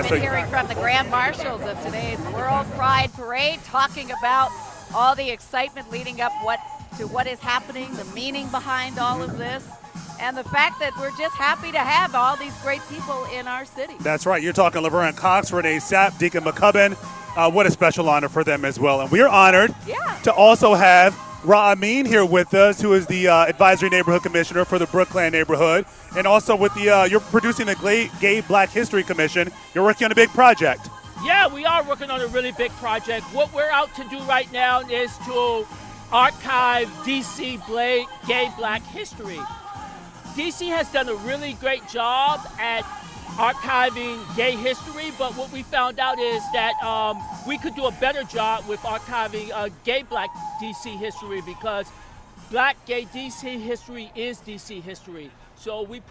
We've been hearing from the Grand Marshals of today's World Pride Parade, talking about all the excitement leading up to what is happening, the meaning behind all of this, and the fact that we're just happy to have all these great people in our city. That's right. You're talking Laverne Cox, Renee Sapp, Deacon McCubbin. What a special honor for them as well. And we're honored to also have Ra Amin here with us, who is the Advisory Neighborhood Commissioner for the Brookland neighborhood. And also with the, you're producing the Gay Black History Commission. You're working on a big project. Yeah, we are working on a really big project. What we're out to do right now is to archive D.C. gay black history. D.C. has done a really great job at archiving gay history, but what we found out is that we could do a better job with archiving gay black D.C. history, because black gay D.C. history is D.C. history. So we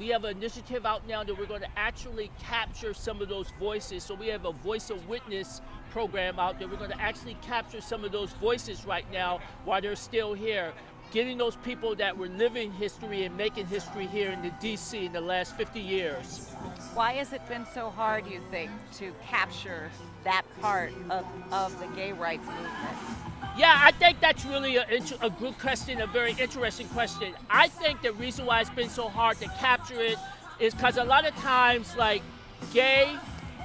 have an initiative out now that we're going to actually capture some of those voices. So we have a Voice of Witness program out there. We're going to actually capture some of those voices right now while they're still here, getting those people that were living history and making history here in the D.C. in the last 50 years. Why has it been so hard, you think, to capture that part of the gay rights movement? Yeah, I think that's really a good question, a very interesting question. I think the reason why it's been so hard to capture it is because a lot of times, like, gay,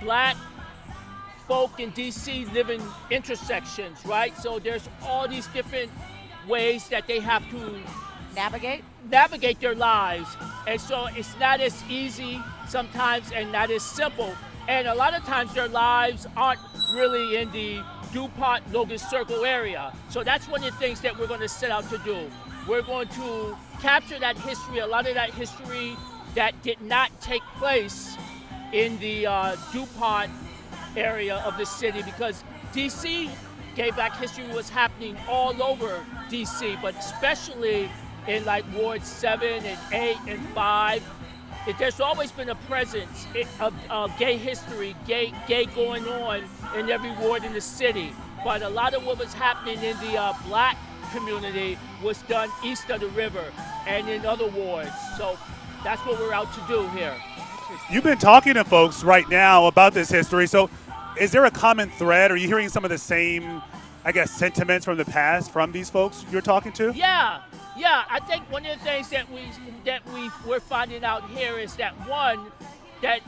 black folk in D.C. live in intersections, right? So there's all these different ways that they have to navigate their lives. And so it's not as easy sometimes and not as simple. And a lot of times their lives aren't really in the DuPont Logan Circle area. So that's one of the things that we're going to set out to do. We're going to capture that history, a lot of that history that did not take place in the DuPont area of the city, because DC gay black history was happening all over DC, but especially in like Ward 7 and 8 and 5. There's always been a presence of gay history, gay going on in every ward in the city. But a lot of what was happening in the black community was done east of the river and in other wards. So that's what we're out to do here. You've been talking to folks right now about this history. So is there a common thread? Are you hearing some of the same, I guess, sentiments from the past from these folks you're talking to? Yeah, I think one of the things that we're finding out here is that, one, that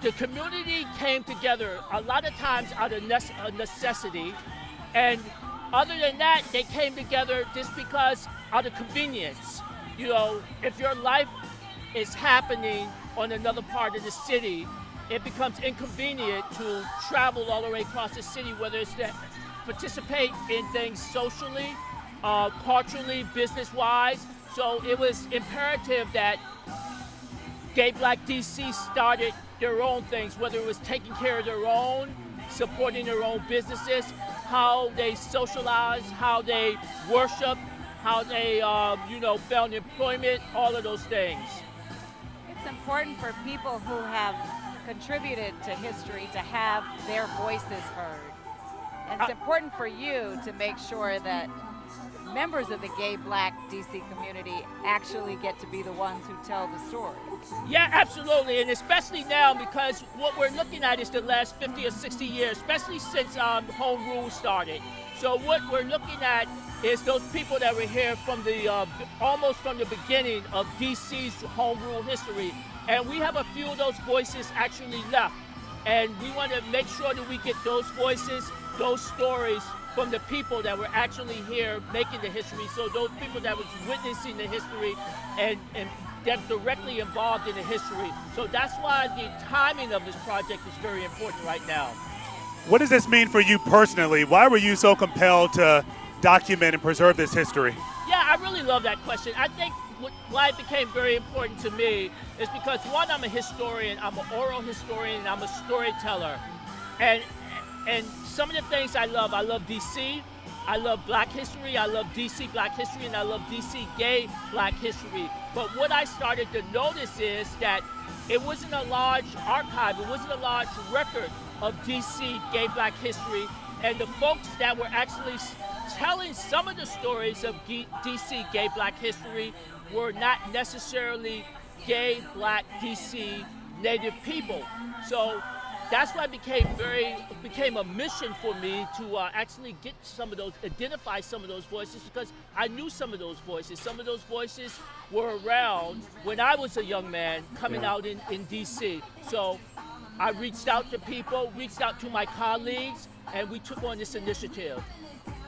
the community came together a lot of times out of necessity, and other than that, they came together just because out of convenience. You know, if your life is happening on another part of the city, it becomes inconvenient to travel all the way across the city, whether it's to participate in things socially, culturally, business-wise. So it was imperative that Gay Black D.C. started their own things, whether it was taking care of their own, supporting their own businesses, how they socialize, how they worship, how they, found employment, all of those things. It's important for people who have contributed to history to have their voices heard. And it's important for you to make sure that members of the Gay Black D.C. community actually get to be the ones who tell the story. Yeah, absolutely, and especially now, because what we're looking at is the last 50 or 60 years, especially since home rule started. So what we're looking at is those people that were here from the almost from the beginning of D.C.'s home rule history, and we have a few of those voices actually left, and we want to make sure that we get those voices, those stories from the people that were actually here making the history, so those people that was witnessing the history and that directly involved in the history. So that's why the timing of this project is very important right now. What does this mean for you personally? Why were you so compelled to document and preserve this history? Yeah, I really love that question. I think why it became very important to me is because, one, I'm a historian, I'm an oral historian, and I'm a storyteller. And some of the things I love DC, I love black history, I love DC black history, and I love DC gay black history. But what I started to notice is that it wasn't a large archive, it wasn't a large record of DC gay black history, and the folks that were actually telling some of the stories of DC gay black history were not necessarily gay black DC native people. So that's why it became a mission for me to actually get some of those, identify some of those voices, because I knew some of those voices. Some of those voices were around when I was a young man coming out in D.C. So I reached out to people, reached out to my colleagues, and we took on this initiative.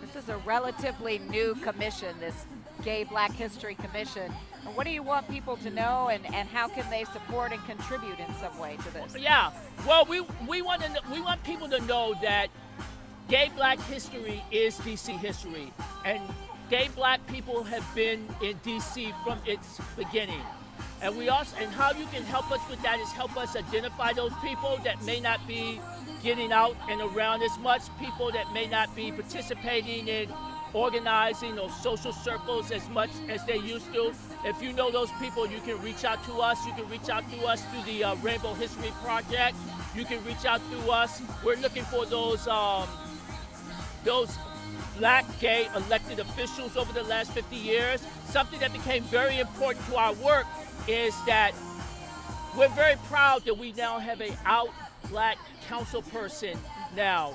This is a relatively new commission, this Gay Black History Commission. And what do you want people to know, and how can they support and contribute in some way to this? Yeah, well, we want people to know that gay black history is DC history, and gay black people have been in DC from its beginning. And how you can help us with that is help us identify those people that may not be getting out and around as much, people that may not be participating in organizing or social circles as much as they used to. If you know those people, you can reach out to us. You can reach out to us through the Rainbow History Project. You can reach out to us. We're looking for those black gay elected officials over the last 50 years. Something that became very important to our work is that we're very proud that we now have a out black council person now.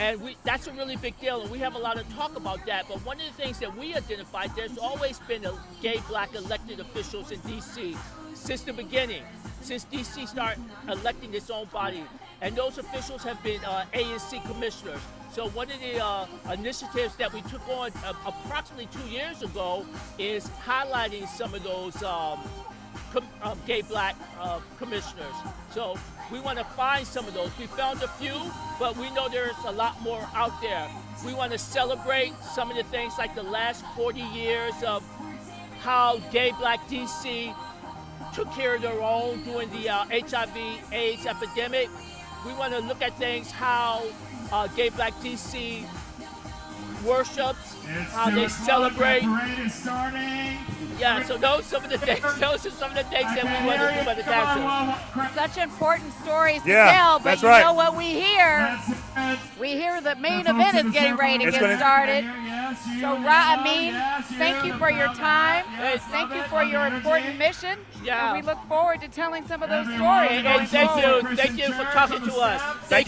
And that's a really big deal, and we have a lot of talk about that. But one of the things that we identified, there's always been a gay black elected officials in D.C. since the beginning, since D.C. started electing its own body. And those officials have been ANC commissioners. So one of the initiatives that we took on approximately 2 years ago is highlighting some of those gay black commissioners. So we want to find some of those. We found a few, but we know there's a lot more out there. We want to celebrate some of the things like the last 40 years of how Gay Black D.C. took care of their own during the HIV/AIDS epidemic. We want to look at things how Gay Black D.C. worships, how they celebrate. Yeah, so those are some of the things. Those are some of the things that we want to do by the council. Such important stories to tell, but you know what we hear? We hear the main event is getting ready to get started. So Ra Amin, thank you for your time. Thank you for your important mission. Yeah. And we look forward to telling some of those stories. Thank you for talking to us. Thank you.